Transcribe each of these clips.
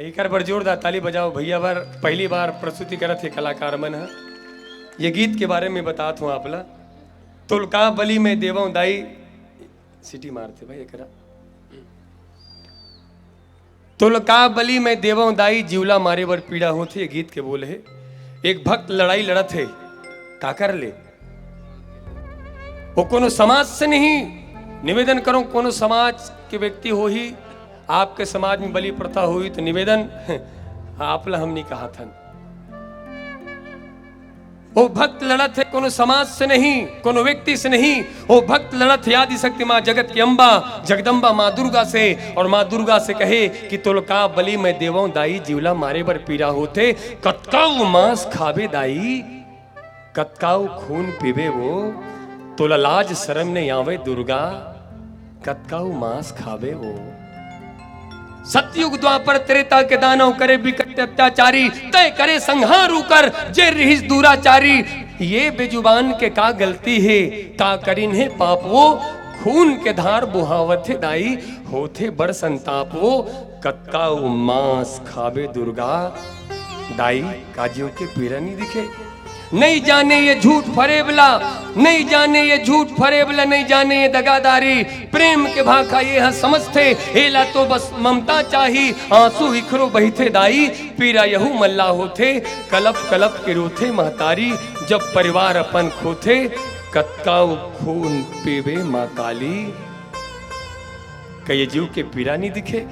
एक बार जोरदार ताली बजाओ भैया। बार पहली बार प्रस्तुति करत है कलाकार मन है। ये गीत के बारे में बातात हूँ आपला। तुलका बली में देवों दाई सिटी मारते भाई एकरा। तुलका बली में देवों दाई जीवला मारे बर पीड़ा होती। ये गीत के बोले है। एक भक्त लड़ाई लड़त है का कर ले वो कोनो समाज से नहीं। निवेदन करो कोनो समाज के व्यक्ति हो ही आपके समाज में बलि प्रथा हुई तो निवेदन आपला हमने कहा था। वो भक्त लड़त है कोनो समाज से नहीं, कोनो व्यक्ति से नहीं। वो भक्त लड़त है आदि शक्ति माँ जगत की अम्बा जगदम्बा माँ दुर्गा से। और माँ दुर्गा से कहे कि तुलका बलि में देवों दाई जीवला मारे बर पीड़ा होते। कतकाऊ मांस खावे दाई कतकाऊ खून पीवे वो। तोला लाज शर्म ने आवे दुर्गा कतकाऊ मांस खावे वो। सतयुग द्वापर त्रेता के दानव करे विकट अत्याचारी। तय करे संहार कर जे रहिस दुराचारी। ये बेजुबान के का गलती है का करिन है पाप वो। खून के धार बुहावत है दाई होते बड़ संताप वो। कतकाऊ मांस खावे दुर्गा दाई काजियों के पीड़ा नहीं दिखे। नहीं जाने ये झूठ फरेबला, नहीं जाने ये झूठ फरेबला, नहीं जाने ये दगादारी। प्रेम के भाखा ये हाँ समझते हेला तो बस ममता चाही। आंसू इखरो बहिथे दाई पीरा यहू मल्ला होते। कलप कलप के रोथे महतारी जब परिवार अपन खोथे। कतकाऊ खून पीवे माँ काली कई जीव के पीड़ा नहीं दिखे।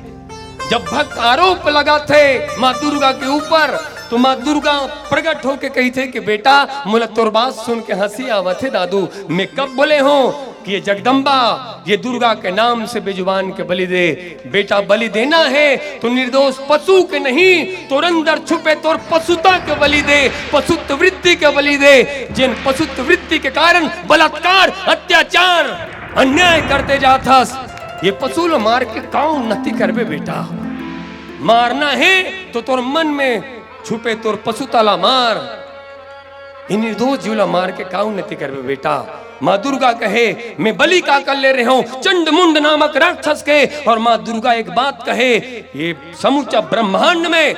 जब भक्त आरोप लगाते माँ दुर्गा के ऊपर तो माँ दुर्गा प्रकट होके कही थे कि बेटा मुला तोर बात सुन के हंसी आवत है दादू। मैं कब बोले हूँ कि ये जगदम्बा ये दुर्गा के नाम से बेजुबान के बलि दे। बेटा बलि देना है तो निर्दोष पशु के नहीं तोर अंदर छुपे तोर पशुता के बलि दे। पशुत्व वृत्ति के बलि दे जिन पशुत्व वृत्ति के कारण बलात्कार अत्याचार अन्याय करते जाथस। ये पशु लो मार के काऊ नती करबे बेटा। मारना है तो तोर मन में छुपे तोर पशु ताला मार। निर्दोष जीवला मार के काऊ नती करबे बेटा। माँ दुर्गा कहे मैं बलि का कर ले रहे हूं चंड मुंड नामक राक्षस के। और माँ दुर्गा एक बात कहे ये समूचा ब्रह्मांड में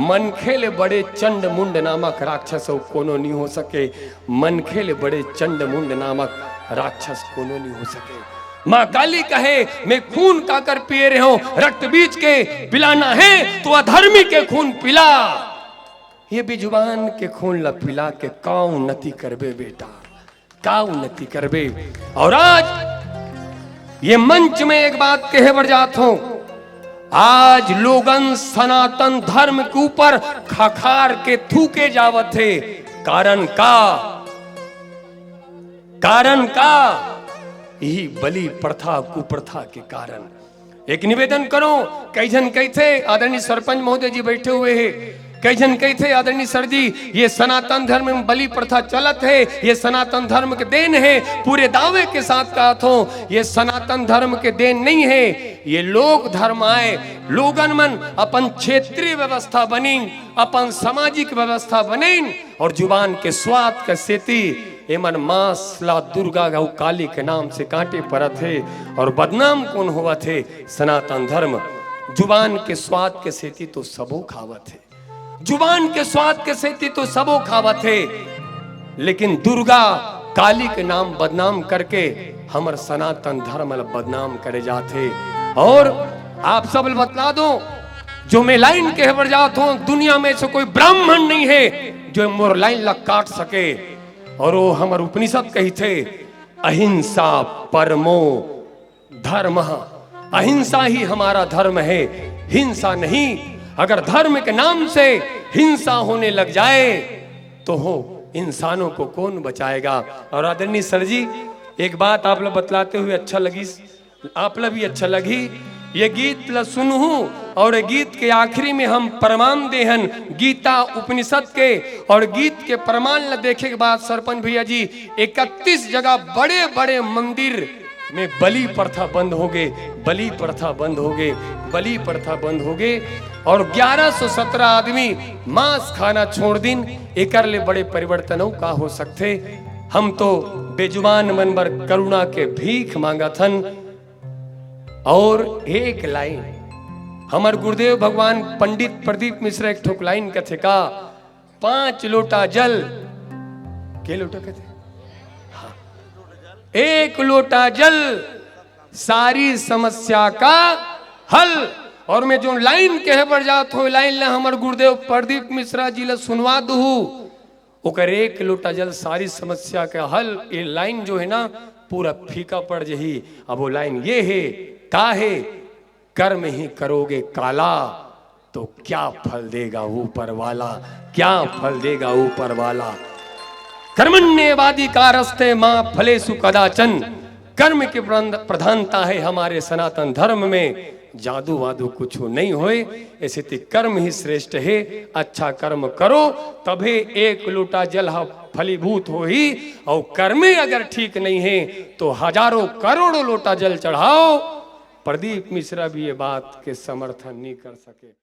मन खेले बड़े चंड मुंड नामक राक्षस कोनो नहीं हो सके। मन खेले बड़े चंड मुंड नामक राक्षस कोनो नहीं हो सके। माँ काली कहे मैं खून का कर पिए रहे हूं रक्त बीज के। पिलाना है तो अधर्मी के खून पिला। ये बेजुबान के खून ला पिला के काऊ नती करबे बेटा काऊ नती करबे। और आज ये मंच में एक बात कहे बढ़ जात हूं। आज लोगन सनातन धर्म के ऊपर खखार के थूके जावत थे। कारण का यही बलि प्रथा कुप्रथा के कारण। एक निवेदन करो कई जन कही थे आदरणीय सरपंच महोदय जी बैठे हुए हैं। कई जन कही थे आदरणीय सर जी ये सनातन धर्म में बलि प्रथा चलत है ये सनातन धर्म के देन है। पूरे दावे के साथ कहा था ये सनातन धर्म के देन नहीं है। ये लोग धर्म आए लोगन मन अपन क्षेत्रीय व्यवस्था बनी अपन सामाजिक व्यवस्था बने। और जुबान के स्वाद के सेती एमन मांस ला दुर्गा गौ काली के नाम से कांटे परत है। और बदनाम कौन हुआ थे सनातन धर्म। जुबान के स्वाद के सेती तो सबो खावत है। जुबान के स्वाद के सेती तो सबो खावत है। लेकिन दुर्गा काली के नाम बदनाम करके हमर सनातन धर्म बदनाम करे जाते। और आप सब बतला दो जो मैं लाइन के बढ़ जाता हूं दुनिया में से कोई ब्राह्मण नहीं है जो मोर लाइन ला काट सके। और वो हमर उपनिषद कही थे अहिंसा परमो धर्म। अहिंसा ही हमारा धर्म है हिंसा नहीं। अगर धर्म के नाम से हिंसा होने लग जाए तो हो इंसानों को कौन बचाएगा। और आदरणीय सर जी एक बात आप लोग बतलाते हुए अच्छा लगी आप लोग भी अच्छा लगी। ये गीत ला सुनहू और गीत के आखिरी में हम प्रमाण देहन गीता उपनिषद के। और गीत के प्रमाण ला देखे के बाद सरपंच भैया जी 31 जगह बड़े बड़े मंदिर में बलि प्रथा बंद हो गए बलि प्रथा बंद हो गए बलि प्रथा बंद हो गए। और 1117 आदमी मांस खाना छोड़ दिन। एकर ले बड़े परिवर्तनों का हो सकते। हम तो बेजुबान मन बर करुणा के भीख मांगा थन। और एक लाइन हमार गुरुदेव भगवान पंडित प्रदीप मिश्रा एक ठोक लाइन कथे का 5 लोटा जल के लोटा कहते हाँ। 1 लोटा जल सारी समस्या का हल। और मैं जो लाइन कहे पर जात हो लाइन ला हमार गुरुदेव प्रदीप मिश्रा जी ला सुनवा दू ओकर 1 लोटा जल सारी समस्या का हल। ये लाइन जो है ना पूरा फीका पड़ जही। अब वो लाइन ये है का है कर्म ही करोगे काला तो क्या फल देगा ऊपर वाला, क्या फल देगा ऊपर वाला। कर्मण्येवादी का रस्ते मां फलेसु कदाचन। कर्म की प्रधानता है हमारे सनातन धर्म में। जादू वादू कुछ नहीं होए, ऐसे ते कर्म ही श्रेष्ठ है। अच्छा कर्म करो तभी 1 लोटा जल फलीभूत हो ही। और कर्म अगर ठीक नहीं है तो हजारों करोड़ों लोटा जल चढ़ाओ। प्रदीप मिश्रा भी ये बात के समर्थन नहीं कर सके।